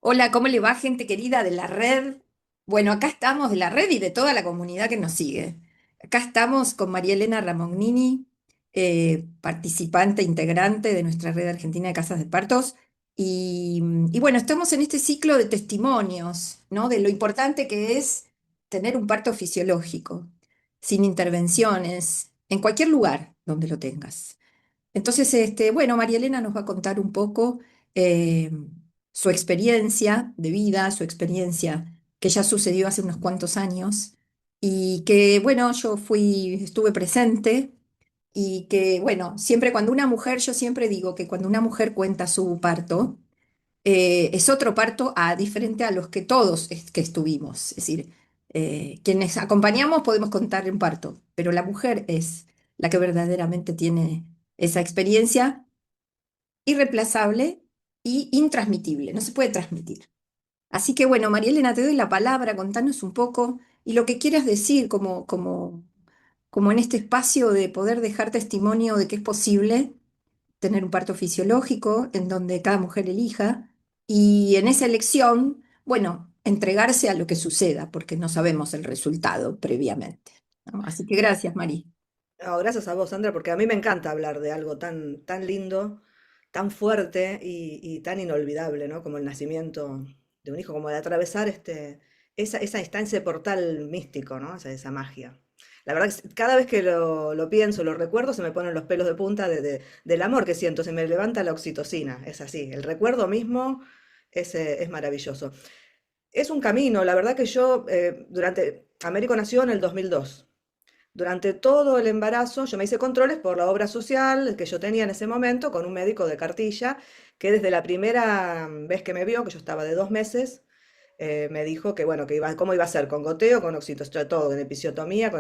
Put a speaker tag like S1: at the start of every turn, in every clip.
S1: Hola, ¿cómo le va, gente querida de la red? Bueno, acá estamos de la red y de toda la comunidad que nos sigue. Acá estamos con María Elena Ramognini, participante integrante de nuestra red argentina de casas de partos. Y bueno, estamos en este ciclo de testimonios, ¿no? De lo importante que es tener un parto fisiológico, sin intervenciones, en cualquier lugar donde lo tengas. Entonces, bueno, María Elena nos va a contar un poco eh, su experiencia de vida, su experiencia que ya sucedió hace unos cuantos años y que, bueno, estuve presente y que, bueno, siempre cuando una mujer, yo siempre digo que cuando una mujer cuenta su parto, es otro parto diferente a los que todos que estuvimos. Es decir, quienes acompañamos podemos contar un parto, pero la mujer es la que verdaderamente tiene esa experiencia irreemplazable y intransmitible, no se puede transmitir. Así que bueno, María Elena, te doy la palabra, contanos un poco y lo que quieras decir como en este espacio de poder dejar testimonio de que es posible tener un parto fisiológico en donde cada mujer elija y en esa elección, bueno, entregarse a lo que suceda, porque no sabemos el resultado previamente, ¿no? Así que gracias, María.
S2: No, gracias a vos, Sandra, porque a mí me encanta hablar de algo tan lindo, tan fuerte y tan inolvidable, ¿no? Como el nacimiento de un hijo, como de atravesar esa instancia de portal místico, ¿no? Esa magia. La verdad que cada vez que lo pienso, lo recuerdo, se me ponen los pelos de punta del amor que siento, se me levanta la oxitocina, es así. El recuerdo mismo es maravilloso. Es un camino, la verdad que Américo nació en el 2002. Durante todo el embarazo yo me hice controles por la obra social que yo tenía en ese momento con un médico de cartilla que desde la primera vez que me vio, que yo estaba de 2 meses, me dijo que bueno, cómo iba a ser, con goteo, con oxitocina, todo, con episiotomía,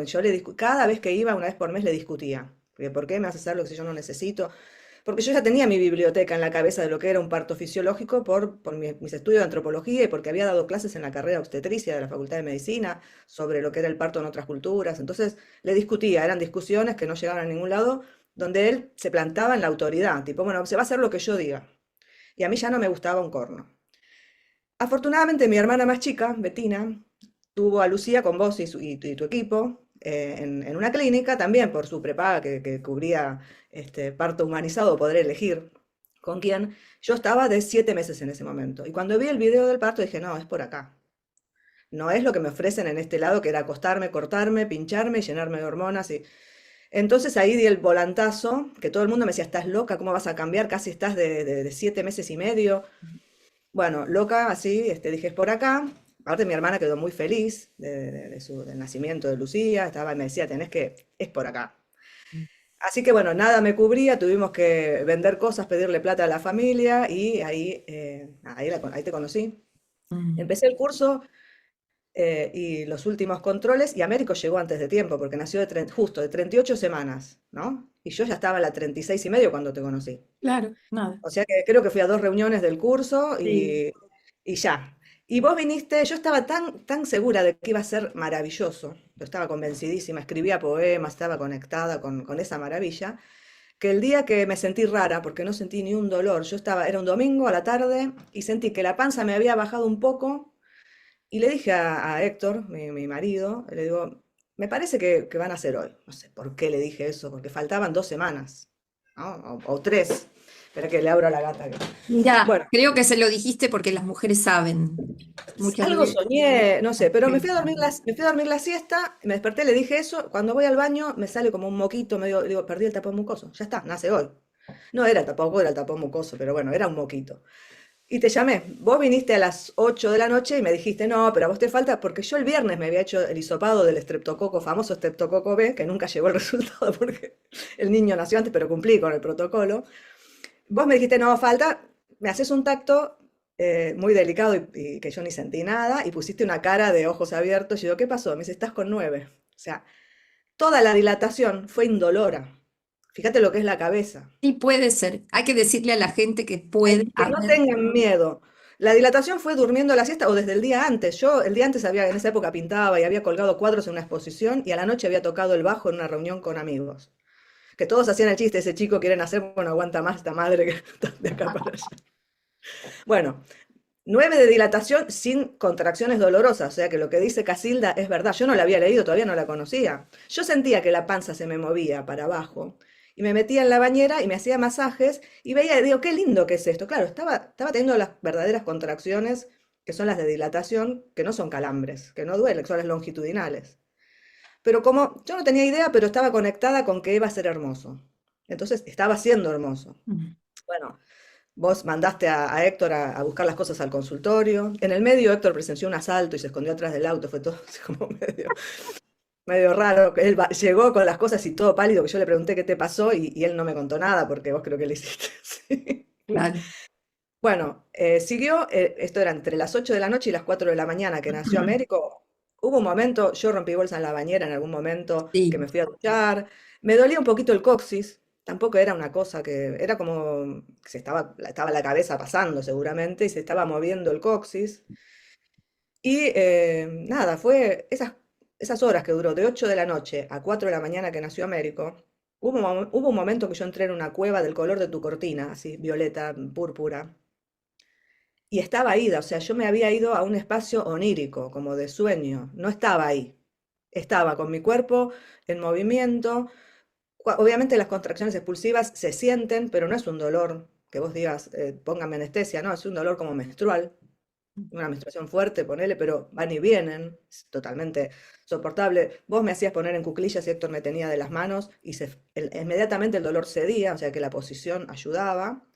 S2: cada vez que iba, una vez por mes le discutía. Porque, ¿por qué me haces hacer lo que yo no necesito? Porque yo ya tenía mi biblioteca en la cabeza de lo que era un parto fisiológico por mis estudios de antropología y porque había dado clases en la carrera de obstetricia de la Facultad de Medicina sobre lo que era el parto en otras culturas. Entonces le discutía, eran discusiones que no llegaban a ningún lado, donde él se plantaba en la autoridad, tipo, bueno, se va a hacer lo que yo diga. Y a mí ya no me gustaba un corno. Afortunadamente, mi hermana más chica, Betina, tuvo a Lucía con vos y tu equipo en una clínica, también por su prepaga que cubría parto humanizado, poder elegir con quién. Yo estaba de 7 meses en ese momento. Y cuando vi el video del parto dije, no, es por acá. No es lo que me ofrecen en este lado, que era acostarme, cortarme, pincharme y llenarme de hormonas. Entonces ahí di el volantazo, que todo el mundo me decía, estás loca, ¿cómo vas a cambiar? Casi estás de 7 meses y medio. Bueno, loca, así, dije, es por acá. Aparte, mi hermana quedó muy feliz del nacimiento de Lucía, estaba y me decía, es por acá. Así que bueno, nada me cubría, tuvimos que vender cosas, pedirle plata a la familia y ahí te conocí.
S1: Mm.
S2: Empecé el curso y los últimos controles y Américo llegó antes de tiempo porque nació justo de 38 semanas, ¿no? Y yo ya estaba a la 36 y medio cuando te conocí.
S1: Claro, nada.
S2: O sea que creo que fui a 2 reuniones del curso
S1: Sí.
S2: y ya. Y vos viniste, yo estaba tan segura de que iba a ser maravilloso, yo estaba convencidísima, escribía poemas, estaba conectada con esa maravilla, que el día que me sentí rara, porque no sentí ni un dolor, era un domingo a la tarde y sentí que la panza me había bajado un poco y le dije a Héctor, mi marido, le digo, me parece que van a ser hoy. No sé por qué le dije eso, porque faltaban 2 semanas, ¿no? O 3. Espera que le abro a la gata.
S1: Mira,
S2: Bueno,
S1: creo que se lo dijiste porque las mujeres saben muchas
S2: algo
S1: veces.
S2: soñé, no sé, pero
S1: Sí, saben.
S2: me fui a dormir la siesta, me desperté, le dije eso, cuando voy al baño me sale como un moquito, digo, perdí el tapón mucoso, ya está, nace hoy. No era tampoco era el tapón mucoso, pero bueno, era un moquito. Y te llamé, vos viniste a las 8 de la noche y me dijiste, no, pero a vos te falta, porque yo el viernes me había hecho el hisopado del estreptococo, famoso estreptococo B, que nunca llegó el resultado porque el niño nació antes, pero cumplí con el protocolo. Vos me dijiste, no, falta, me haces un tacto muy delicado y que yo ni sentí nada, y pusiste una cara de ojos abiertos, y yo, ¿qué pasó? Me dice, estás con 9. O sea, toda la dilatación fue indolora. Fíjate lo que es la cabeza.
S1: Sí, puede ser. Hay que decirle a la gente que puede
S2: Que no
S1: haber.
S2: tengan miedo. La dilatación fue durmiendo la siesta o desde el día antes. Yo el día antes en esa época pintaba y había colgado cuadros en una exposición y a la noche había tocado el bajo en una reunión con amigos. Que todos hacían el chiste, ese chico quiere nacer, bueno, aguanta más esta madre que está de acá para allá. Bueno, 9 de dilatación sin contracciones dolorosas, o sea que lo que dice Casilda es verdad. Yo no la había leído, todavía no la conocía. Yo sentía que la panza se me movía para abajo y me metía en la bañera y me hacía masajes y veía, y digo, qué lindo que es esto. Claro, estaba teniendo las verdaderas contracciones, que son las de dilatación, que no son calambres, que no duelen, son las longitudinales. Pero como yo no tenía idea, pero estaba conectada con que iba a ser hermoso. Entonces estaba siendo hermoso.
S1: Mm.
S2: Bueno, vos mandaste a Héctor a buscar las cosas al consultorio. En el medio Héctor presenció un asalto y se escondió atrás del auto. Fue todo así como medio raro. Llegó con las cosas y todo pálido, que yo le pregunté qué te pasó y él no me contó nada porque vos creo que le hiciste así.
S1: Claro.
S2: Bueno, siguió, esto era entre las 8 de la noche y las 4 de la mañana que nació Américo. Hubo un momento, yo rompí bolsa en la bañera en algún momento que
S1: Sí,
S2: me fui a duchar. Me dolía un poquito el coxis, tampoco era una cosa que, era como que estaba la cabeza pasando seguramente y se estaba moviendo el coxis. Y nada, fue esas horas que duró de 8 de la noche a 4 de la mañana que nació Américo. Hubo un momento que yo entré en una cueva del color de tu cortina, así, violeta, púrpura. Y estaba ida, o sea, yo me había ido a un espacio onírico, como de sueño. No estaba ahí. Estaba con mi cuerpo en movimiento. Obviamente las contracciones expulsivas se sienten, pero no es un dolor que vos digas, póngame anestesia, no, es un dolor como menstrual, una menstruación fuerte, ponele, pero van y vienen, es totalmente soportable. Vos me hacías poner en cuclillas y Héctor me tenía de las manos y inmediatamente el dolor cedía, o sea que la posición ayudaba.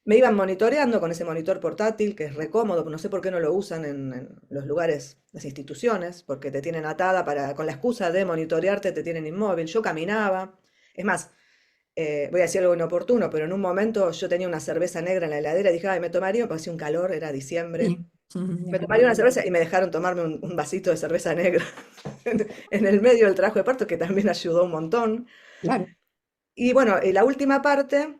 S2: Me iban monitoreando con ese monitor portátil, que es re cómodo, no sé por qué no lo usan en los lugares, las instituciones, porque te tienen atada con la excusa de monitorearte, te tienen inmóvil. Yo caminaba. Es más, voy a decir algo inoportuno, pero en un momento yo tenía una cerveza negra en la heladera y dije, ay, me tomaría, porque hacía un calor, era diciembre.
S1: sí. Me
S2: Me tomaría una
S1: acuerdo.
S2: cerveza y me dejaron tomarme un vasito de cerveza negra en el medio del trabajo de parto, que también ayudó un montón.
S1: Claro.
S2: Y bueno, y la última parte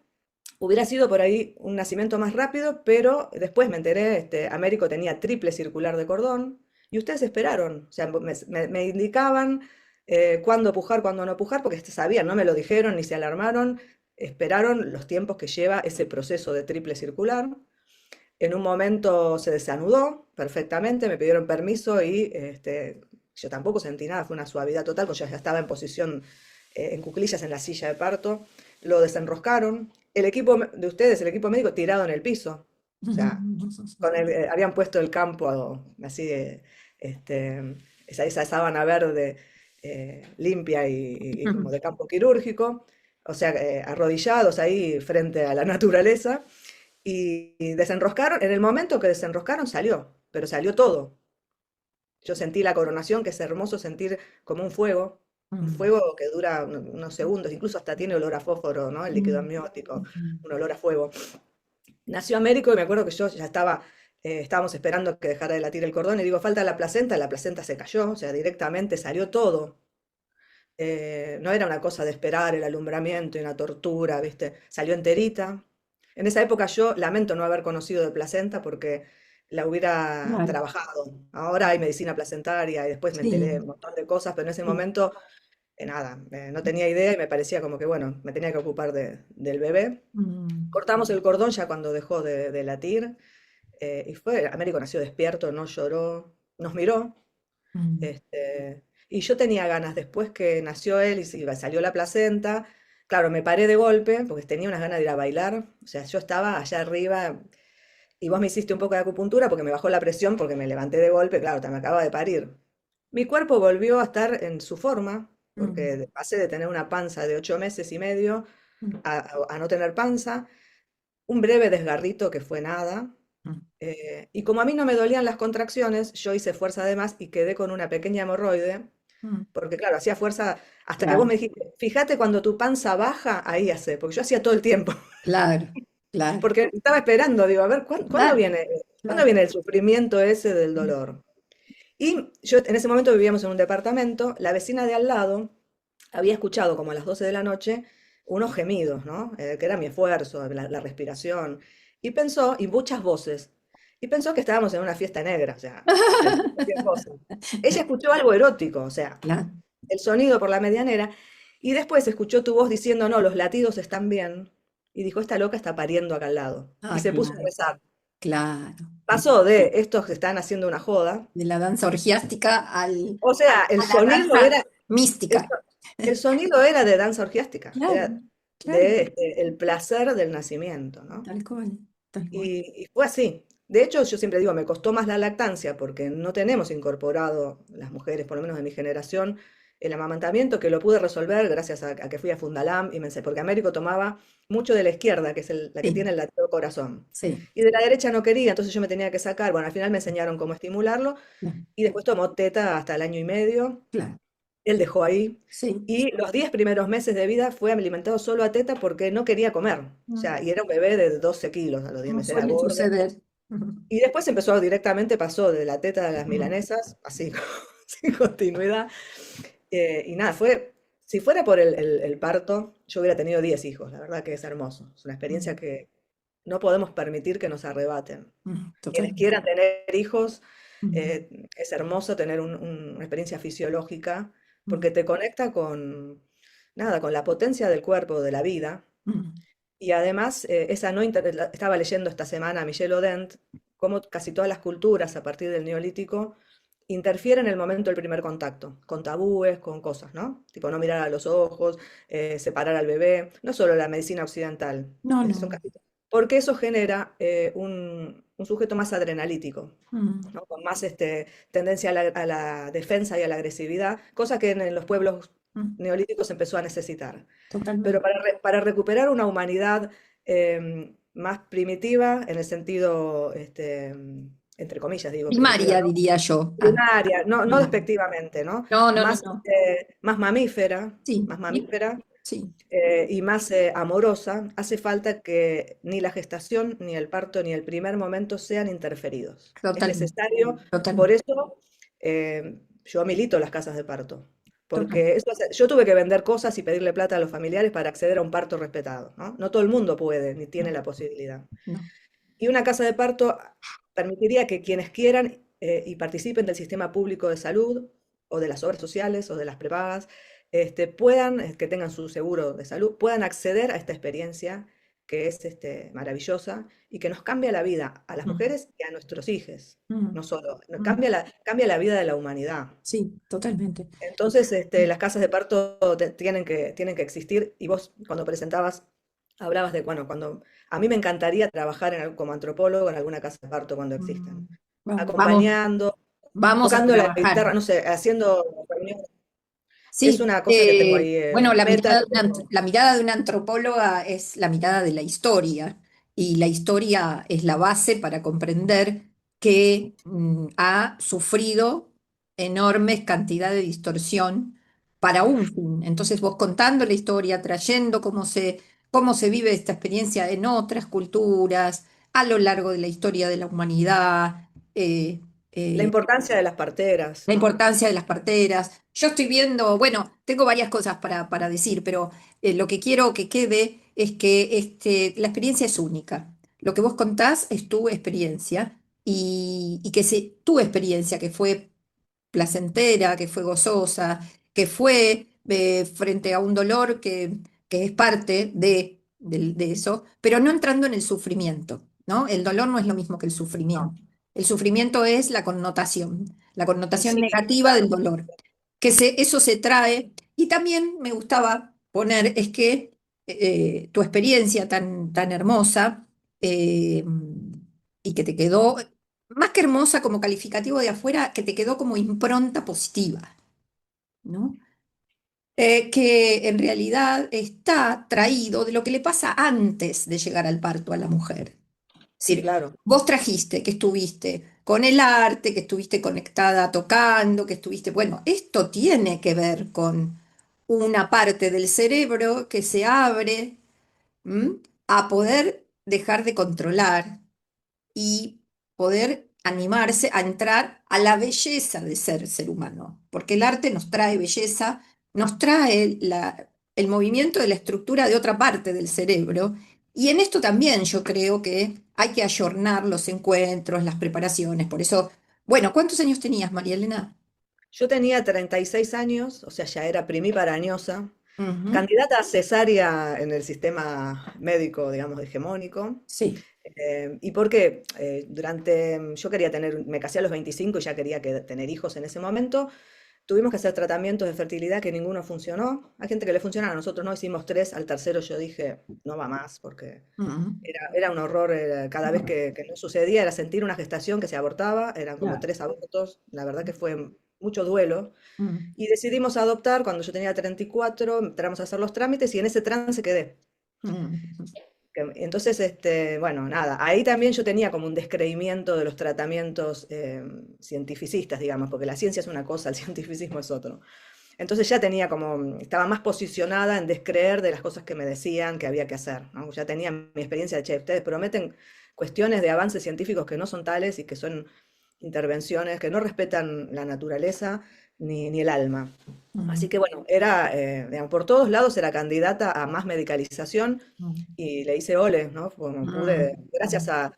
S2: hubiera sido por ahí un nacimiento más rápido, pero después me enteré, Américo tenía triple circular de cordón y ustedes esperaron, o sea, me indicaban cuándo pujar, cuándo no pujar, porque sabían, no me lo dijeron ni se alarmaron, esperaron los tiempos que lleva ese proceso de triple circular. En un momento se desanudó perfectamente, me pidieron permiso y yo tampoco sentí nada, fue una suavidad total, porque ya estaba en posición en cuclillas en la silla de parto. Lo desenroscaron. El equipo de ustedes, el equipo médico, tirado en el piso. O sea, habían puesto el campo así, esa sábana verde limpia y como de campo quirúrgico. O sea, arrodillados ahí frente a la naturaleza. Y desenroscaron, en el momento que desenroscaron salió, pero salió todo. Yo sentí la coronación, que es hermoso sentir como un fuego que dura unos segundos, incluso hasta tiene olor a fósforo, ¿no? El líquido amniótico, un olor a fuego. Nació Américo y me acuerdo que yo ya estábamos esperando que dejara de latir el cordón y digo, falta la placenta se cayó, o sea, directamente salió todo. No era una cosa de esperar el alumbramiento y una tortura, ¿viste? Salió enterita. En esa época yo lamento no haber conocido de placenta porque la hubiera
S1: Claro.
S2: trabajado. Ahora hay medicina placentaria y después me enteré de un
S1: Sí,
S2: montón de cosas, pero en ese
S1: sí.
S2: momento, nada, no tenía idea y me parecía como que, bueno, me tenía que ocupar del bebé.
S1: Mm,
S2: Cortamos el cordón ya cuando dejó de latir Américo nació despierto, no lloró, nos miró.
S1: mm.
S2: Y yo tenía ganas, después que nació él y salió la placenta, claro, me paré de golpe porque tenía unas ganas de ir a bailar. O sea, yo estaba allá arriba y vos me hiciste un poco de acupuntura porque me bajó la presión porque me levanté de golpe, claro, te me acaba de parir. Mi cuerpo volvió a estar en su forma
S1: Mm,
S2: porque pasé de tener una panza de 8 meses y medio
S1: mm,
S2: a no tener panza, un breve desgarrito que fue nada.
S1: mm.
S2: Y como a mí no me dolían las contracciones, yo hice fuerza de más y quedé con una pequeña hemorroide,
S1: Mm.
S2: porque claro, hacía fuerza hasta que vos
S1: Claro,
S2: me dijiste, fíjate cuando tu panza baja, ahí hace, porque yo hacía todo el tiempo,
S1: claro, claro,
S2: porque estaba esperando, digo, a ver,
S1: claro,
S2: ¿cuándo
S1: claro.
S2: viene el sufrimiento ese del
S1: Mm.
S2: dolor? Y yo en ese momento vivíamos en un departamento, la vecina de al lado había escuchado como a las 12 de la noche unos gemidos, ¿no? Que era mi esfuerzo, la respiración, y muchas voces, y pensó que estábamos en una fiesta negra, o sea, pensó cualquier cosa. Ella escuchó algo erótico, o sea,
S1: Claro.
S2: el sonido por la medianera, y después escuchó tu voz diciendo, no, los latidos están bien, y dijo, esta loca está pariendo acá al lado, y
S1: Ah,
S2: se puso a
S1: claro.
S2: rezar.
S1: claro.
S2: Pasó de estos que están haciendo una joda,
S1: De la danza orgiástica
S2: o sea,
S1: a la danza
S2: el,
S1: mística.
S2: so- el sonido era de danza orgiástica,
S1: Claro,
S2: era
S1: claro,
S2: de el placer del nacimiento, ¿no?
S1: tal cual, tal cual.
S2: Y fue así. De hecho, yo siempre digo, me costó más la lactancia porque no tenemos incorporado, las mujeres, por lo menos de mi generación, el amamantamiento, que lo pude resolver gracias a que fui a Fundalam y me porque Américo tomaba mucho de la izquierda, que es la que
S1: Sí,
S2: tiene el latido corazón.
S1: sí,
S2: Y de la derecha no quería, entonces yo me tenía que sacar. Bueno, al final me enseñaron cómo estimularlo
S1: claro,
S2: y después tomó teta hasta el año y medio.
S1: claro,
S2: Él dejó ahí.
S1: sí.
S2: Y los 10 primeros meses de vida fue alimentado solo a teta porque no quería comer. O
S1: Mm,
S2: sea, y era un bebé de 12 kilos a los 10
S1: como
S2: meses, era
S1: suele
S2: gordo.
S1: suceder. Ujú,
S2: Y después empezó directamente, pasó de la teta de las
S1: ujú,
S2: milanesas, así sin continuidad. Y nada, si fuera por el parto, yo hubiera tenido 10 hijos. La verdad que es hermoso. Es una experiencia
S1: ujú,
S2: que no podemos permitir que nos arrebaten. Quienes
S1: totalmente.
S2: quieran tener hijos,
S1: Ujú,
S2: es hermoso tener una experiencia fisiológica
S1: ujú,
S2: porque te conecta con, nada, con la potencia del cuerpo, de la vida.
S1: ujú.
S2: Y además, estaba leyendo esta semana a Michel Odent, cómo casi todas las culturas a partir del Neolítico interfieren en el momento del primer contacto, con tabúes, con cosas, ¿no? Tipo no mirar a los ojos, separar al bebé, no solo la medicina occidental,
S1: No,
S2: son
S1: no.
S2: casi porque eso genera un sujeto más adrenalítico,
S1: Mm,
S2: ¿no? Con más tendencia a la defensa y a la agresividad, cosa que en los pueblos
S1: mm,
S2: neolíticos empezó a necesitar. Pero
S1: totalmente.
S2: para recuperar una humanidad más primitiva, en el sentido, entre comillas digo, primitiva,
S1: Primaria,
S2: ¿no?
S1: diría yo. Ah,
S2: Primaria, no
S1: primaria.
S2: despectivamente, ¿no?
S1: No, no, no,
S2: Más,
S1: no.
S2: más mamífera,
S1: Sí,
S2: más mamífera
S1: sí.
S2: y más amorosa, hace falta que ni la gestación, ni el parto, ni el primer momento sean interferidos. Es
S1: Totalmente,
S2: necesario, por
S1: totalmente,
S2: eso yo milito las casas de parto, porque
S1: totalmente.
S2: yo tuve que vender cosas y pedirle plata a los familiares para acceder a un parto respetado, ¿no? No todo el mundo puede, ni tiene
S1: No,
S2: la posibilidad.
S1: no.
S2: Y una casa de parto permitiría que quienes quieran y participen del sistema público de salud o de las obras sociales o de las prepagas, puedan, que tengan su seguro de salud, puedan acceder a esta experiencia que es maravillosa y que nos cambia la vida a las
S1: Mm,
S2: mujeres y a nuestros hijos.
S1: mm,
S2: No solo,
S1: mm.
S2: cambia la vida de la humanidad.
S1: Sí, totalmente.
S2: Entonces, las casas de parto tienen que existir y vos cuando presentabas hablabas de, bueno, cuando a mí me encantaría trabajar como antropólogo en alguna casa de parto cuando
S1: Mm,
S2: existan,
S1: vamos, vamos,
S2: acompañando,
S1: vamos a
S2: tocando la
S1: trabajar.
S2: guitarra, no sé, haciendo reuniones. Es
S1: Sí,
S2: una cosa que tengo ahí,
S1: bueno,
S2: meta.
S1: la mirada de una antropóloga es la mirada de la historia, y la historia es la base para comprender que ha sufrido enormes cantidades de distorsión para un fin. Entonces vos contando la historia, trayendo cómo se vive esta experiencia en otras culturas, a lo largo de la historia de la humanidad,
S2: La
S1: eh,
S2: importancia de las parteras,
S1: la
S2: ¿no?
S1: importancia de las parteras. Yo estoy viendo, bueno, tengo varias cosas para decir, pero lo que quiero que quede es que la experiencia es única. Lo que vos contás es tu experiencia, y que tu experiencia, que fue placentera, que fue gozosa, que fue frente a un dolor que es parte de eso, pero no entrando en el sufrimiento, ¿no? El dolor no es lo mismo que el
S2: No.
S1: sufrimiento. El sufrimiento es la connotación
S2: Sí,
S1: negativa del
S2: claro.
S1: dolor, eso se trae. Y también me gustaba poner es que tu experiencia tan hermosa, eh, y que te quedó, más que hermosa como calificativo de afuera, que te quedó como impronta positiva, ¿no? Que en realidad está traído de lo que le pasa antes de llegar al parto a la mujer. Es decir,
S2: Claro.
S1: vos trajiste que estuviste con el arte, que estuviste conectada tocando, que estuviste, bueno, esto tiene que ver con una parte del cerebro que se abre, ¿m? A poder dejar de controlar y poder animarse a entrar a la belleza de ser humano, porque el arte nos trae belleza, nos trae el movimiento de la estructura de otra parte del cerebro, y en esto también yo creo que hay que ayornar los encuentros, las preparaciones. Por eso, bueno, ¿cuántos años tenías, María Elena?
S2: Yo tenía 36 años, o sea, ya era primípara añosa,
S1: Ujú,
S2: candidata a cesárea en el sistema médico, digamos, hegemónico.
S1: sí.
S2: Y porque yo quería me casé a los 25 y ya quería tener hijos en ese momento. Tuvimos que hacer tratamientos de fertilidad que ninguno funcionó. Hay gente que le funciona, a nosotros no, hicimos tres. Al tercero yo dije, no va más, porque
S1: Mm,
S2: era un horror. Cada vez que no sucedía era sentir una gestación que se abortaba. Eran como
S1: claro.
S2: tres abortos. La verdad que fue mucho duelo.
S1: Mm,
S2: Y decidimos adoptar cuando yo tenía 34, entramos a hacer los trámites y en ese trance quedé.
S1: mm,
S2: Entonces, bueno, nada, ahí también yo tenía como un descreimiento de los tratamientos cientificistas, digamos, porque la ciencia es una cosa, el cientificismo es otro. Entonces ya tenía como, estaba más posicionada en descreer de las cosas que me decían que había que hacer, ¿no? Ya tenía mi experiencia de, che, ustedes prometen cuestiones de avances científicos que no son tales y que son intervenciones que no respetan la naturaleza ni el alma. Así
S1: mm,
S2: que bueno, digamos, por todos lados era candidata a más medicalización
S1: mm,
S2: y le hice ole, ¿no? Como pude,
S1: mm,
S2: gracias a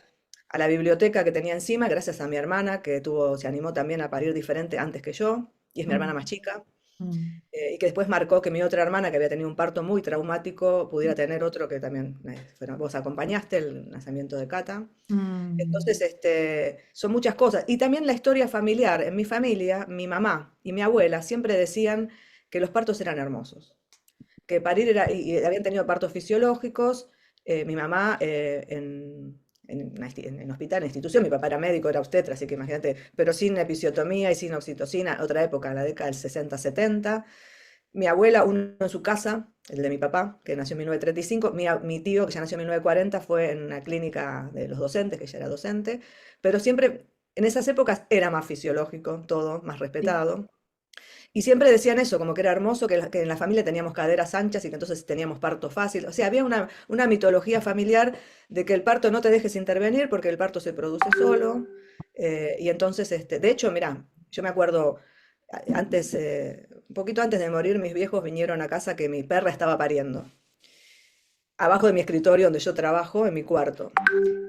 S2: la biblioteca que tenía encima, gracias a mi hermana que se animó también a parir diferente antes que yo, y es mi hermana
S1: mm,
S2: más chica,
S1: mm,
S2: y que después marcó que mi otra hermana, que había tenido un parto muy traumático, pudiera tener otro que también, vos acompañaste el nacimiento de Cata.
S1: mm.
S2: Entonces, son muchas cosas. Y también la historia familiar. En mi familia, mi mamá y mi abuela siempre decían que los partos eran hermosos, que parir era, y habían tenido partos fisiológicos. Mi mamá en hospital, en institución, mi papá era médico, era obstetra, así que imagínate, pero sin episiotomía y sin oxitocina, otra época, la década del 60-70. Mi abuela, uno en su casa, el de mi papá, que nació en 1935. Mi tío, que ya nació en 1940, fue en una clínica de los docentes, que ya era docente, pero siempre, en esas épocas era más fisiológico, todo, más
S1: Sí.
S2: respetado. Y siempre decían eso, como que era hermoso, que en la familia teníamos caderas anchas y que entonces teníamos parto fácil. O sea, había una mitología familiar de que el parto no te dejes intervenir porque el parto se produce solo. Y entonces, de hecho, mira, yo me acuerdo, antes, un poquito antes de morir, mis viejos vinieron a casa que mi perra estaba pariendo, abajo de mi escritorio donde yo trabajo, en mi cuarto.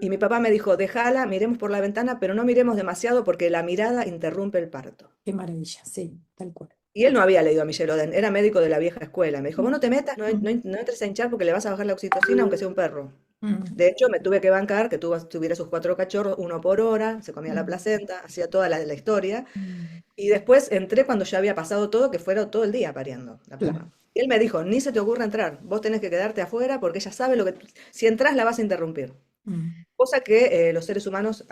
S2: Y mi papá me dijo, déjala, miremos por la ventana, pero no miremos demasiado porque la mirada interrumpe el parto.
S1: Qué maravilla, sí, tal cual.
S2: Y él no había leído a Michel Oden, era médico de la vieja escuela. Me dijo, vos no te metas,
S1: Mm,
S2: no entres a hinchar porque le vas a bajar la oxitocina aunque sea un perro.
S1: mm,
S2: De hecho, me tuve que bancar que tuviera sus cuatro cachorros, uno por hora, se comía la
S1: mm,
S2: placenta, hacía toda la historia.
S1: mm.
S2: Y después entré cuando ya había pasado todo, que fuera todo el día pariendo la
S1: Claro.
S2: perra. Y él me dijo, ni se te ocurra entrar, vos tenés que quedarte afuera porque ella sabe lo que... Si entras la vas a interrumpir.
S1: Mm,
S2: Cosa que los seres humanos,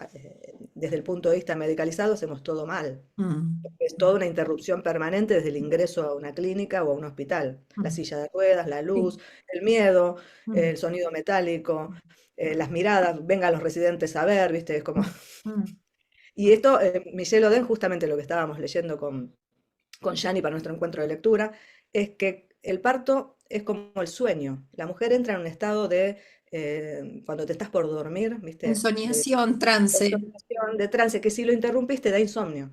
S2: desde el punto de vista medicalizado, hacemos todo mal.
S1: mm,
S2: Es toda una interrupción permanente desde el ingreso a una clínica o a un hospital. La
S1: mm.
S2: silla de ruedas, la
S1: Sí.
S2: luz, el miedo,
S1: Mm,
S2: el sonido metálico, las miradas, vengan los residentes a ver, ¿viste? Es como...
S1: mm,
S2: Y esto, Michel Oden, justamente lo que estábamos leyendo con Gianni para nuestro encuentro de lectura, es que el parto es como el sueño. La mujer entra en un estado de, cuando te estás por dormir, ¿viste?
S1: Ensoñación, trance,
S2: De trance, que si lo interrumpiste da insomnio,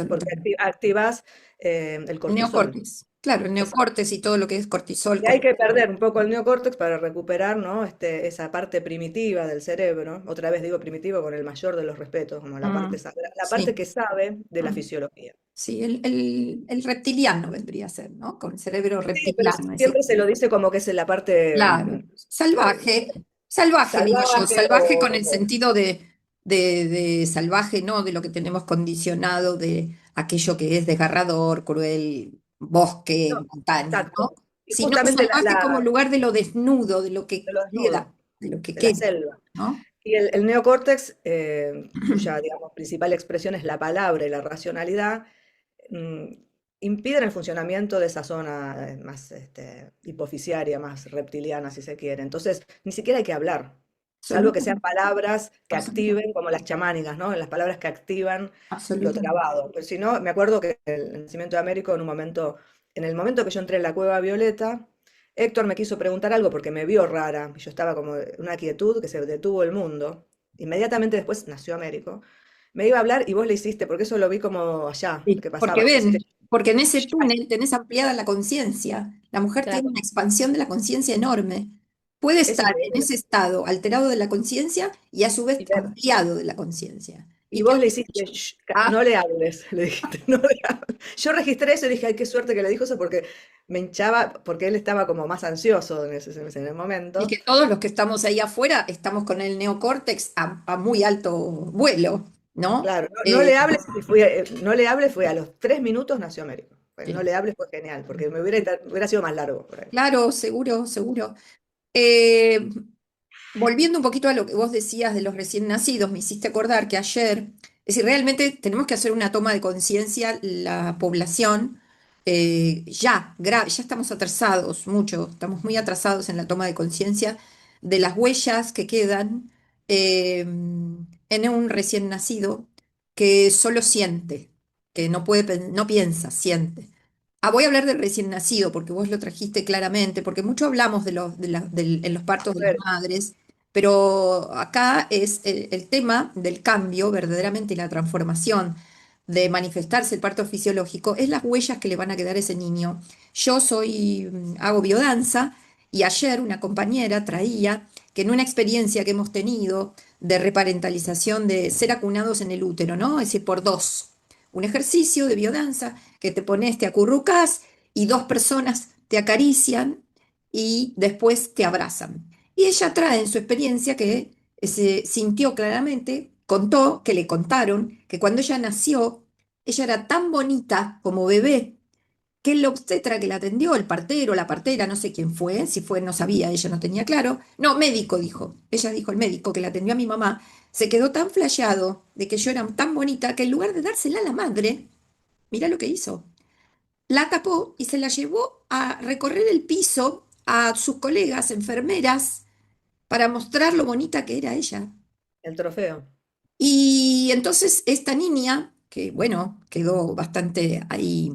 S2: porque
S1: absolutamente.
S2: activas el
S1: El
S2: cortisol.
S1: neocortes, claro, el
S2: Exacto.
S1: neocortes y todo lo que es cortisol,
S2: Y hay que
S1: cortisol.
S2: perder un poco el neocórtex para recuperar, ¿no? Esa parte primitiva del cerebro. Otra vez digo primitivo con el mayor de los respetos, como la parte
S1: Mm,
S2: sagrada, la parte
S1: sí,
S2: que sabe de la
S1: mm,
S2: fisiología.
S1: sí, el reptiliano vendría a ser, ¿no? Con el cerebro
S2: Sí, pero
S1: reptiliano, ese,
S2: siempre se lo dice como que es la parte
S1: claro,
S2: eh,
S1: salvaje, salvaje digo yo,
S2: salvaje
S1: salvaje con el sentido de salvaje, ¿no? De lo que tenemos condicionado, de aquello que es desgarrador, cruel, bosque,
S2: no,
S1: montaña, ¿no?
S2: exacto. Y
S1: Sino
S2: justamente
S1: salvaje como lugar de lo desnudo,
S2: de lo
S1: queda,
S2: desnudo,
S1: de lo que
S2: de la
S1: queda,
S2: selva.
S1: ¿no?
S2: Y el neocórtex, cuya, digamos, principal expresión es la palabra y la racionalidad, mm, impiden el funcionamiento de esa zona más hipofisiaria, más reptiliana, si se quiere. Entonces, ni siquiera hay que hablar, salvo que sean
S1: Absolutamente,
S2: palabras que
S1: absolutamente,
S2: activen, como las chamánicas, ¿no? Las palabras que activan lo
S1: absolutamente.
S2: trabado. Pero si no, me acuerdo que el nacimiento de Américo, en el momento que yo entré en la cueva violeta, Héctor me quiso preguntar algo porque me vio rara. Yo estaba como en una quietud que se detuvo el mundo. Inmediatamente después nació Américo. Me iba a hablar y vos le hiciste, porque eso lo vi como allá,
S1: Sí,
S2: que
S1: porque
S2: pasaba. Hiciste,
S1: ven, porque en ese
S2: "Shh".
S1: túnel tenés ampliada la conciencia. La mujer tiene
S2: Claro,
S1: una expansión de la conciencia enorme. Puede
S2: es
S1: estar en
S2: increíble.
S1: ese estado alterado de la conciencia y a su vez
S2: Y ver,
S1: ampliado de la conciencia.
S2: Y
S1: ¿Y qué
S2: vos le
S1: hubiese
S2: hiciste,
S1: hecho?
S2: "Shh, no
S1: Ah,
S2: le hables", le dijiste, no le hables. Yo registré eso y dije, ay, qué suerte que le dijo eso porque me hinchaba, porque él estaba como más ansioso en el
S1: y
S2: momento.
S1: que todos los que estamos ahí afuera estamos con el neocórtex a muy alto vuelo, ¿no?
S2: Claro, no le hables y no le hables fue a los 3 minutos nació Américo. No
S1: Sí.
S2: le hables fue genial, porque hubiera sido más largo por ahí.
S1: Claro, seguro, seguro. Eh, Volviendo un poquito a lo que vos decías de los recién nacidos, me hiciste acordar que ayer, es decir, realmente tenemos que hacer una toma de conciencia, la población, ya estamos atrasados mucho, estamos muy atrasados en la toma de conciencia de las huellas que quedan en un recién nacido que solo siente, que no puede, no piensa, siente. Voy a hablar del recién nacido porque vos lo trajiste claramente, porque mucho hablamos en los partos de las
S2: Mujeres,
S1: madres, pero acá es el tema del cambio, verdaderamente la transformación de manifestarse el parto fisiológico, es las huellas que le van a quedar a ese niño. Yo hago biodanza y ayer una compañera traía que en una experiencia que hemos tenido de reparentalización de ser acunados en el útero, ¿no? Es decir, por dos. Un ejercicio de biodanza que te pones, te acurrucas y dos personas te acarician y después te abrazan. Y ella trae en su experiencia que se sintió claramente, contó que le contaron que cuando ella nació, ella era tan bonita como bebé que el obstetra que la atendió, el partero, la partera, no sé quién fue, si fue, no sabía, ella no tenía claro. No, médico dijo. Ella dijo, el médico que la atendió a mi mamá, se quedó tan flasheado de que yo era tan bonita que en lugar de dársela a la madre, mirá lo que hizo. La tapó y se la llevó a recorrer el piso a sus colegas enfermeras para mostrar lo bonita que era ella.
S2: el trofeo.
S1: Y entonces esta niña, que bueno, quedó bastante ahí,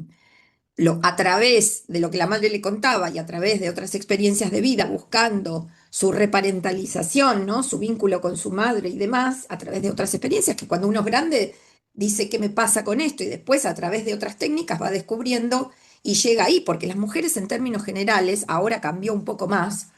S1: a través de lo que la madre le contaba y a través de otras experiencias de vida, buscando su reparentalización, ¿no? Su vínculo con su madre y demás, a través de otras experiencias, que cuando uno es grande dice qué me pasa con esto y después a través de otras técnicas va descubriendo y llega ahí, porque las mujeres en términos generales, ahora cambió un poco más,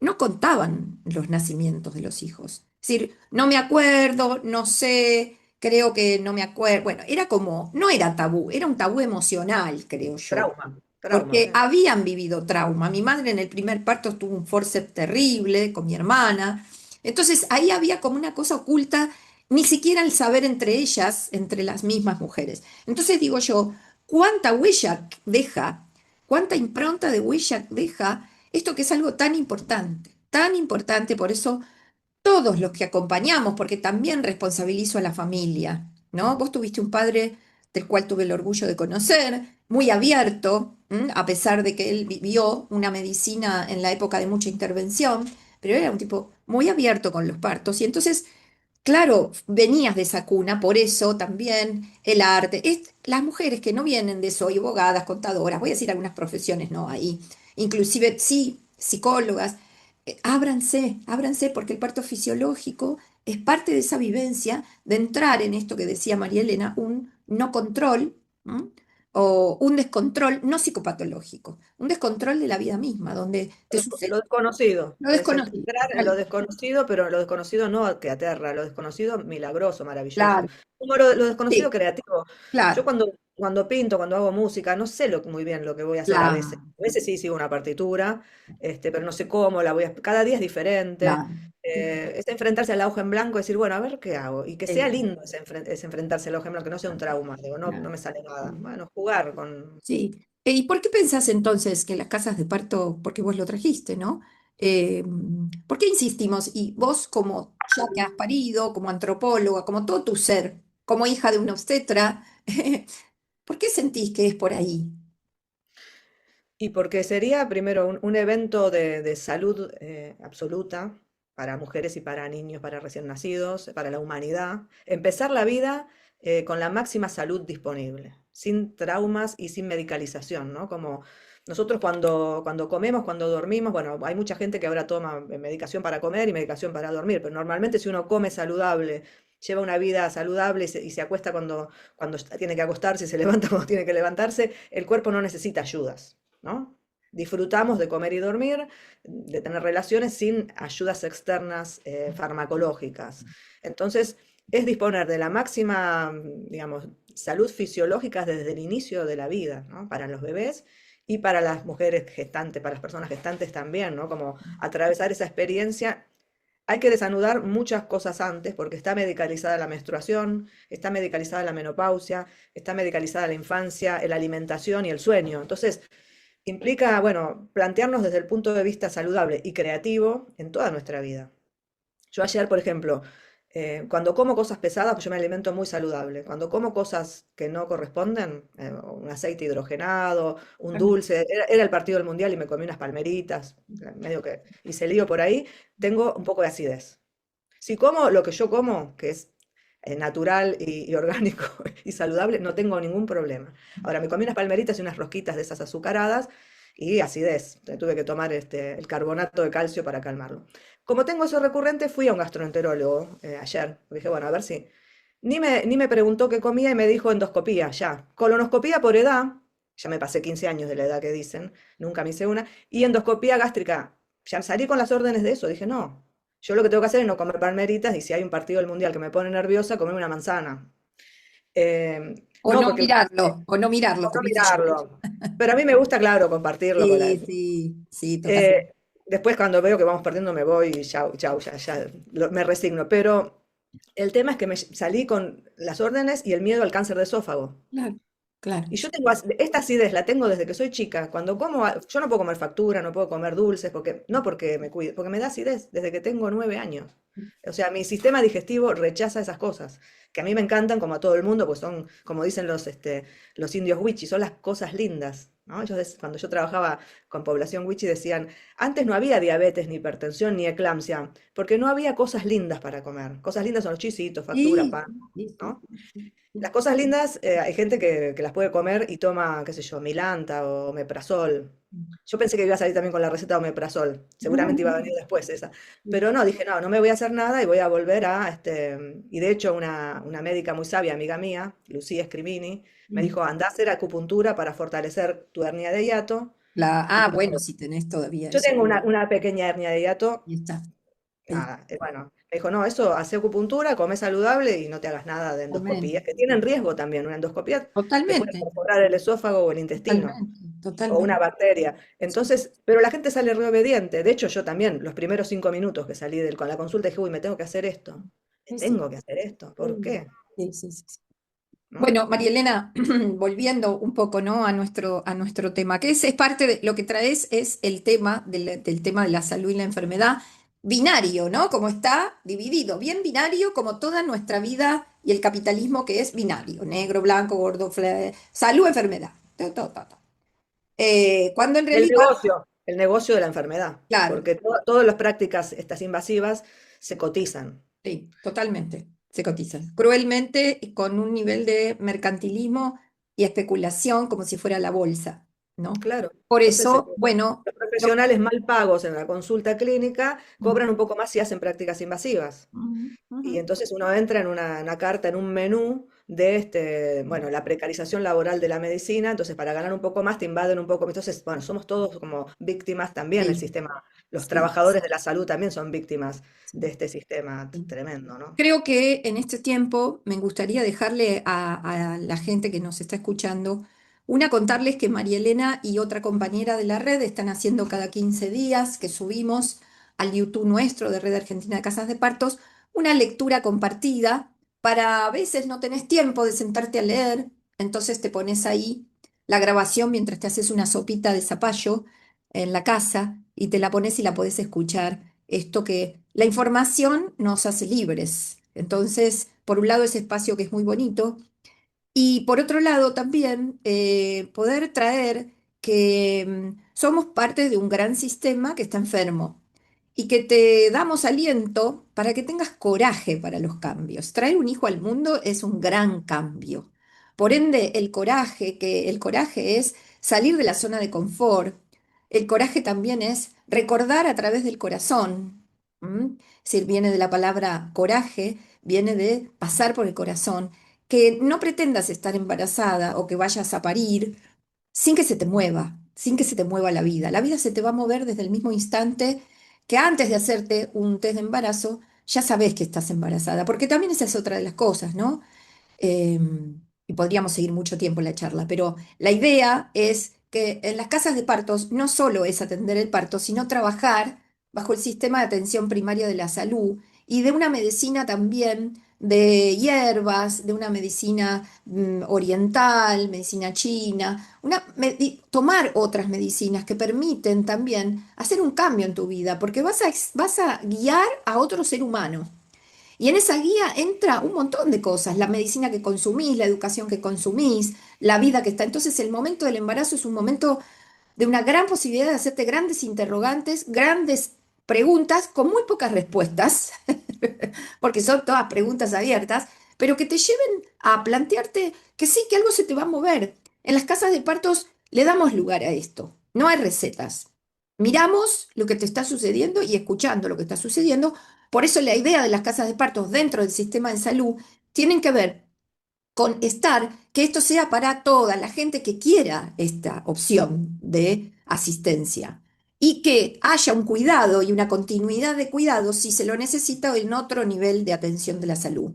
S1: no contaban los nacimientos de los hijos. Es decir, no me acuerdo, no sé, creo que no me acuerdo. Bueno, era como, no era tabú, era un tabú emocional, creo yo,
S2: Trauma, trauma.
S1: porque habían vivido trauma. Mi madre en el primer parto tuvo un forceps terrible con mi hermana. Entonces ahí había como una cosa oculta, ni siquiera el saber entre ellas, entre las mismas mujeres. Entonces digo yo, ¿cuánta huella deja? ¿Cuánta impronta de huella deja esto que es algo tan importante, por eso todos los que acompañamos, porque también responsabilizo a la familia, ¿no? Vos tuviste un padre del cual tuve el orgullo de conocer, muy abierto, a pesar de que él vivió una medicina en la época de mucha intervención, pero era un tipo muy abierto con los partos. Y entonces, claro, venías de esa cuna, por eso también el arte. Las mujeres que no vienen de eso, y abogadas, contadoras, voy a decir algunas profesiones, ¿no? Ahí, inclusive sí, psicólogas, ábranse, porque el parto fisiológico es parte de esa vivencia de entrar en esto que decía María Elena, un no control, ¿m? O un descontrol no psicopatológico, un descontrol de la vida misma, donde te sucede
S2: Lo desconocido,
S1: lo
S2: es
S1: desconocido.
S2: entrar en lo desconocido, pero lo desconocido no que aterra, lo desconocido milagroso, maravilloso.
S1: Claro,
S2: Como lo desconocido
S1: sí,
S2: creativo. Yo
S1: claro,
S2: cuando pinto, cuando hago música, no sé muy bien lo que voy a hacer a veces.
S1: claro.
S2: A veces sí sigo una partitura, pero no sé cómo la voy a... Cada día es diferente.
S1: Claro,
S2: Es enfrentarse a la hoja en blanco y decir, bueno, a ver qué hago. Y que sea
S1: sí,
S2: lindo ese enfrentarse a la hoja en blanco, que no sea un trauma. Digo, no, no
S1: claro,
S2: me sale nada.
S1: sí.
S2: Bueno, jugar con...
S1: Sí. ¿Y por qué pensás entonces que las casas de parto, porque vos lo trajiste, ¿no? ¿Por qué insistimos? Y vos como ya que has parido, como antropóloga, como todo tu ser, como hija de una obstetra, ¿por qué sentís que es por ahí?
S2: Y porque sería primero un evento de salud absoluta para mujeres y para niños, para recién nacidos, para la humanidad. Empezar la vida con la máxima salud disponible, sin traumas y sin medicalización, ¿no? Como nosotros cuando comemos, cuando dormimos, bueno, hay mucha gente que ahora toma medicación para comer y medicación para dormir, pero normalmente si uno come saludable, lleva una vida saludable y se acuesta cuando tiene que acostarse y se levanta cuando tiene que levantarse, el cuerpo no necesita ayudas. ¿No? Disfrutamos de comer y dormir, de tener relaciones sin ayudas externas farmacológicas. Entonces, es disponer de la máxima, digamos, salud fisiológica desde el inicio de la vida, ¿no? Para los bebés y para las mujeres gestantes, para las personas gestantes también, ¿no? Como atravesar esa experiencia. Hay que desanudar muchas cosas antes porque está medicalizada la menstruación, está medicalizada la menopausia, está medicalizada la infancia, la alimentación y el sueño. Entonces, implica, bueno, plantearnos desde el punto de vista saludable y creativo en toda nuestra vida. Yo ayer, por ejemplo, cuando como cosas pesadas, pues yo me alimento muy saludable. Cuando como cosas que no corresponden, un aceite hidrogenado, un dulce, era el partido del mundial y me comí unas palmeritas, medio que hice lío por ahí, tengo un poco de acidez. Si como lo que yo como, que es natural y orgánico y saludable, no tengo ningún problema. Ahora, me comí unas palmeritas y unas rosquitas de esas azucaradas y acidez. Tuve que tomar el carbonato de calcio para calmarlo. Como tengo eso recurrente, fui a un gastroenterólogo ayer. Dije, bueno, a ver si. Ni me preguntó qué comía y me dijo endoscopía, ya. Colonoscopía por edad, ya me pasé 15 años de la edad que dicen, nunca me hice una. Y endoscopía gástrica, ya salí con las órdenes de eso. Dije, no, yo lo que tengo que hacer es no comer palmeritas y si hay un partido del mundial que me pone nerviosa, comerme una manzana. Eh,
S1: O
S2: no,
S1: no
S2: porque
S1: mirarlo, o no mirarlo,
S2: por no
S1: como hice yo.
S2: mirarlo. Pero a mí me gusta, claro, compartirlo con la.
S1: Sí, sí, sí, totalmente.
S2: eh, Después cuando veo que vamos perdiendo me voy y chau, chau, ya me resigno. Pero el tema es que me salí con las órdenes y el miedo al cáncer de esófago.
S1: Claro, claro.
S2: Y yo tengo esta acidez, la tengo desde que soy chica. Cuando como, yo no puedo comer factura, no puedo comer dulces, porque, no porque me cuide, porque me da acidez desde que tengo 9 años. O sea, mi sistema digestivo rechaza esas cosas, que a mí me encantan como a todo el mundo, pues son, como dicen los indios wichí, son las cosas lindas, ¿no? Cuando yo trabajaba con población wichí decían, antes no había diabetes, ni hipertensión, ni eclampsia, porque no había cosas lindas para comer. Cosas lindas son los chisitos, factura,
S1: Sí,
S2: pan,
S1: sí, sí,
S2: ¿no?
S1: sí, sí, sí.
S2: Las cosas lindas, hay gente que las puede comer y toma, qué sé yo, Milanta o Omeprazol. Yo pensé que iba a salir también con la receta de Omeprazol, seguramente iba a venir después esa. Pero no, dije, no, no me voy a hacer nada y voy a volver y de hecho una médica muy sabia, amiga mía, Lucía Scribini, me dijo, andá a hacer acupuntura para fortalecer tu hernia de hiato. Y
S1: Bueno,
S2: claro,
S1: si tenés todavía
S2: yo
S1: eso.
S2: tengo una pequeña hernia de hiato.
S1: Ahí está. Ahí está.
S2: Nada, bueno, me dijo, no, eso, hace acupuntura, come saludable y no te hagas nada de endoscopía,
S1: Totalmente.
S2: que tienen riesgo también. Una endoscopía te puede
S1: Totalmente.
S2: perforar el esófago o el intestino,
S1: Totalmente.
S2: o una
S1: Totalmente.
S2: bacteria.
S1: Sí.
S2: Entonces, pero la gente sale re obediente. De hecho, yo también, los primeros 5 minutos que salí con la consulta, dije, uy, me tengo que hacer esto. Me
S1: Sí, sí.
S2: tengo que hacer esto. ¿Por qué?
S1: Sí, sí, sí, sí.
S2: ¿No?
S1: Bueno, María Elena, volviendo un poco, ¿no? a nuestro tema, que es parte de lo que traes es el tema del tema de la salud y la enfermedad, binario, ¿no? Como está dividido, bien binario, como toda nuestra vida y el capitalismo que es binario, negro, blanco, gordo, salud, enfermedad. Cuando en realidad,
S2: El negocio de la enfermedad,
S1: claro,
S2: porque todas las prácticas, estas invasivas, se cotizan.
S1: sí, totalmente, se cotizan cruelmente y con un nivel de mercantilismo y especulación como si fuera la bolsa, ¿no?
S2: Claro.
S1: Por
S2: Entonces,
S1: eso, bueno,
S2: los profesionales mal pagos en la consulta clínica
S1: ujú,
S2: cobran un poco más si hacen prácticas invasivas.
S1: ujú, ujú.
S2: Y entonces uno entra en una carta, en un menú de bueno, la precarización laboral de la medicina, entonces para ganar un poco más te invaden un poco. Entonces, bueno, somos todos como víctimas también, el
S1: Sí,
S2: sistema, los
S1: sí,
S2: trabajadores de la salud también son víctimas de
S1: sí,
S2: este sistema
S1: sí.
S2: tremendo, ¿no?
S1: Creo que en este tiempo me gustaría dejarle a la gente que nos está escuchando, contarles que María Elena y otra compañera de la red están haciendo cada 15 días que subimos al YouTube nuestro de Red Argentina de Casas de Partos una lectura compartida para a veces no tenés tiempo de sentarte a leer, entonces te pones ahí la grabación mientras te haces una sopita de zapallo en la casa y te la pones y la podés escuchar. Esto que la información nos hace libres. Entonces, por un lado, ese espacio que es muy bonito y por otro lado, también poder traer que somos parte de un gran sistema que está enfermo y que te damos aliento para que tengas coraje para los cambios. Traer un hijo al mundo es un gran cambio. Por ende, el coraje es salir de la zona de confort. El coraje también es recordar a través del corazón. Es decir, viene de la palabra coraje, viene de pasar por el corazón que no pretendas estar embarazada o que vayas a parir sin que se te mueva, sin que se te mueva la vida. La vida se te va a mover desde el mismo instante que antes de hacerte un test de embarazo, ya sabés que estás embarazada, porque también esa es otra de las cosas, ¿no? Eh, y podríamos seguir mucho tiempo en la charla, pero la idea es que en las casas de partos no solo es atender el parto, sino trabajar bajo el sistema de atención primaria de la salud y de una medicina también de hierbas, de una medicina oriental, medicina china, tomar otras medicinas que permiten también hacer un cambio en tu vida, porque vas a guiar a otro ser humano. Y en esa guía entra un montón de cosas, la medicina que consumís, la educación que consumís, la vida que está. Entonces el momento del embarazo es un momento de una gran posibilidad de hacerte grandes interrogantes, grandes preguntas con muy pocas respuestas, porque son todas preguntas abiertas, pero que te lleven a plantearte que sí, que algo se te va a mover. En las casas de partos le damos lugar a esto. No hay recetas. Miramos lo que te está sucediendo y escuchando lo que está sucediendo. Por eso la idea de las casas de partos dentro del sistema de salud tienen que ver con estar, que esto sea para toda la gente que quiera esta opción de asistencia y que haya un cuidado y una continuidad de cuidado si se lo necesita en otro nivel de atención de la salud.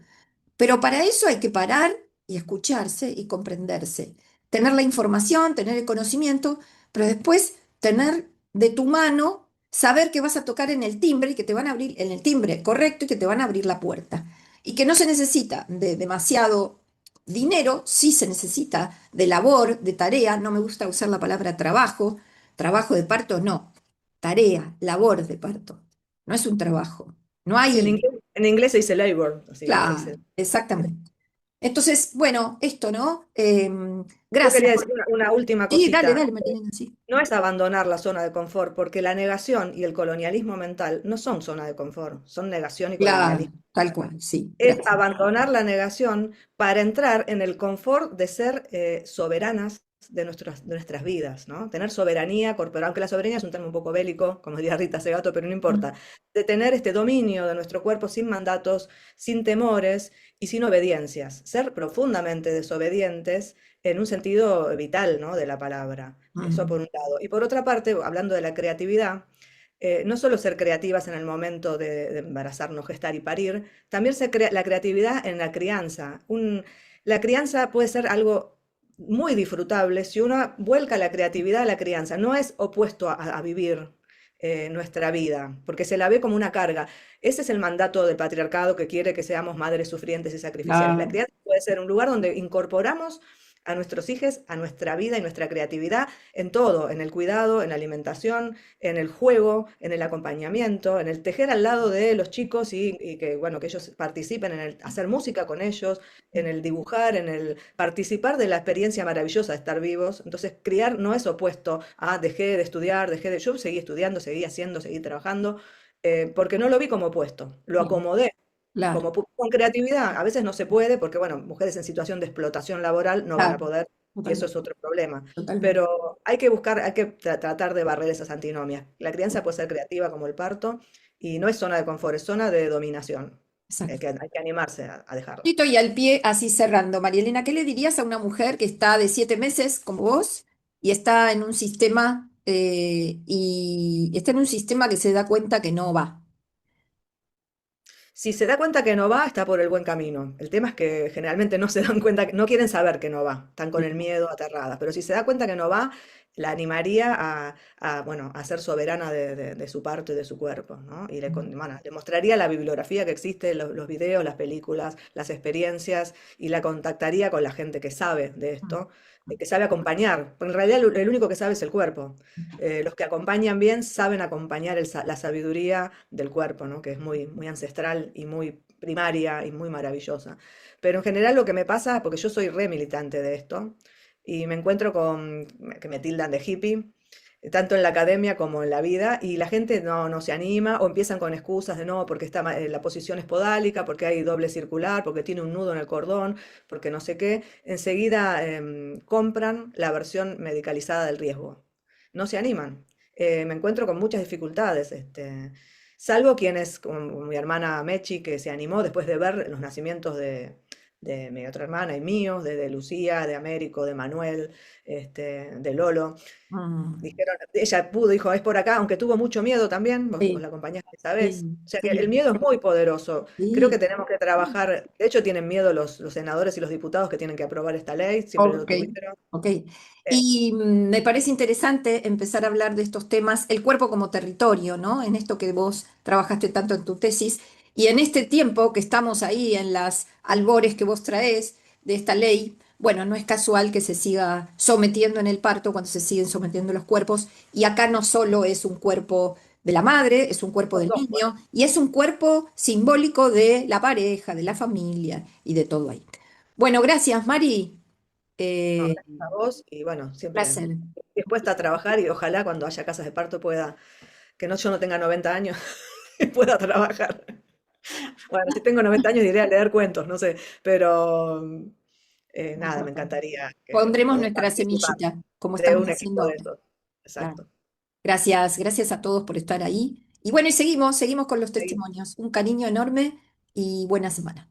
S1: Pero para eso hay que parar y escucharse y comprenderse, tener la información, tener el conocimiento, pero después tener de tu mano, saber que vas a tocar en el timbre y que te van a abrir en el timbre correcto y que te van a abrir la puerta. Y que no se necesita de demasiado dinero, sí se necesita de labor, de tarea, no me gusta usar la palabra trabajo, trabajo de parto, no, tarea, labor de parto, no es un trabajo, no
S2: Sí,
S1: hay,
S2: en inglés se dice labor, así que ahí
S1: claro, exactamente. Entonces, bueno, esto, ¿no?
S2: Yo
S1: Gracias
S2: quería
S1: por...
S2: decir una última
S1: Sí, dale,
S2: cosita.
S1: dale, Marilena, sí.
S2: No es abandonar la zona de confort, porque la negación y el colonialismo mental no son zona de confort, son negación y
S1: Claro,
S2: colonialismo.
S1: tal cual, sí,
S2: Es
S1: gracias.
S2: abandonar la negación para entrar en el confort de ser soberanas de nuestras vidas, ¿no? Tener soberanía corporal, aunque la soberanía es un término un poco bélico, como diría Rita Segato, pero no importa.
S1: Mm.
S2: De tener este dominio de nuestro cuerpo sin mandatos, sin temores y sin obediencias. Ser profundamente desobedientes en un sentido vital, ¿no? De la palabra. Eso
S1: Mm.
S2: por un lado. Y por otra parte, hablando de la creatividad, no solo ser creativas en el momento de embarazarnos, gestar y parir, también la creatividad en la crianza. La crianza puede ser algo muy disfrutable si uno vuelca la creatividad a la crianza. No es opuesto a vivir nuestra vida, porque se la ve como una carga. Ese es el mandato del patriarcado que quiere que seamos madres sufrientes y sacrificiales. La
S1: Claro.
S2: crianza puede ser un lugar donde incorporamos a nuestros hijos, a nuestra vida y nuestra creatividad en todo, en el cuidado, en la alimentación, en el juego, en el acompañamiento, en el tejer al lado de los chicos y que, bueno, que ellos participen en el hacer música con ellos, en el dibujar, en el participar de la experiencia maravillosa de estar vivos. Entonces, criar no es opuesto a dejé de estudiar, dejé de... Yo seguí estudiando, seguí haciendo, seguí trabajando, porque no lo vi como opuesto, lo
S1: Bien,
S2: acomodé.
S1: claro,
S2: Con creatividad, a veces no se puede porque, bueno, mujeres en situación de explotación laboral no van a
S1: claro,
S2: poder y eso es
S1: totalmente,
S2: otro problema.
S1: totalmente.
S2: Pero hay que buscar, hay que tratar de barrer esas antinomias. La crianza puede ser creativa como el parto y no es zona de confort, es zona de dominación.
S1: Exacto.
S2: Hay que animarse a dejarla.
S1: Y al pie, así cerrando, María Elena, ¿qué le dirías a una mujer que está de 7 meses como vos y está en un sistema y está en un sistema que se da cuenta que no va?
S2: Si se da cuenta que no va, está por el buen camino. El tema es que generalmente no se dan cuenta, no quieren saber que no va, están con el
S1: Bien.
S2: miedo, aterradas. Pero si se da cuenta que no va, la animaría bueno, a ser soberana de su parto y de su cuerpo, ¿no? Y bueno, le mostraría la bibliografía que existe, los videos, las películas, las experiencias, y la contactaría con la gente que sabe de esto, que sabe acompañar. Porque en realidad el único que sabe es el cuerpo. Los que acompañan bien saben acompañar la sabiduría del cuerpo, ¿no? Que es muy, muy ancestral y muy primaria y muy maravillosa. Pero en general lo que me pasa, porque yo soy re militante de esto, y me encuentro con que me tildan de hippie, tanto en la academia como en la vida, y la gente no se anima o empiezan con excusas de no, porque la posición es podálica, porque hay doble circular, porque tiene un nudo en el cordón, porque no sé qué. Enseguida compran la versión medicalizada del riesgo. No se animan. Me encuentro con muchas dificultades, salvo quienes, como mi hermana Mechi, que se animó después de ver los nacimientos de mi otra hermana y míos, de Lucía, de Américo, de Manuel, de Lolo.
S1: Mm,
S2: Dijeron, ella pudo, dijo, es por acá, aunque tuvo mucho miedo también, vos
S1: sí,
S2: la acompañaste, ¿sabes?
S1: sí,
S2: O sea que el
S1: sí,
S2: miedo es muy poderoso. Creo que
S1: sí.
S2: tenemos que trabajar, de hecho tienen miedo los senadores y los diputados que tienen que aprobar esta ley, siempre lo
S1: Ok,
S2: tuvieron.
S1: ok.
S2: Eh,
S1: Y me parece interesante empezar a hablar de estos temas, el cuerpo como territorio, ¿no? En esto que vos trabajaste tanto en tu tesis y en este tiempo que estamos ahí en las albores que vos traés de esta ley, bueno, no es casual que se siga sometiendo en el parto cuando se siguen sometiendo los cuerpos y acá no solo es un cuerpo de la madre, es un cuerpo
S2: Los
S1: del
S2: dos
S1: niño
S2: cuerpos.
S1: y es un cuerpo simbólico de la pareja, de la familia y de todo ahí. Bueno, gracias, Mari.
S2: No,
S1: Eh,
S2: gracias a vos y bueno, siempre
S1: placer.
S2: dispuesta a trabajar y ojalá cuando haya casas de parto pueda, que no, yo no tenga 90 años, y pueda trabajar. Bueno, si tengo 90 años iré a leer cuentos, no sé, pero
S1: No
S2: nada, me
S1: importa.
S2: encantaría
S1: Pondremos
S2: poder
S1: nuestra
S2: participar
S1: semillita, como
S2: de
S1: estamos
S2: un
S1: haciendo
S2: equipo de
S1: ahora.
S2: esos.
S1: Claro.
S2: Exacto.
S1: Gracias, gracias a todos por estar ahí. Y bueno, y seguimos con los testimonios. Un cariño enorme y buena semana.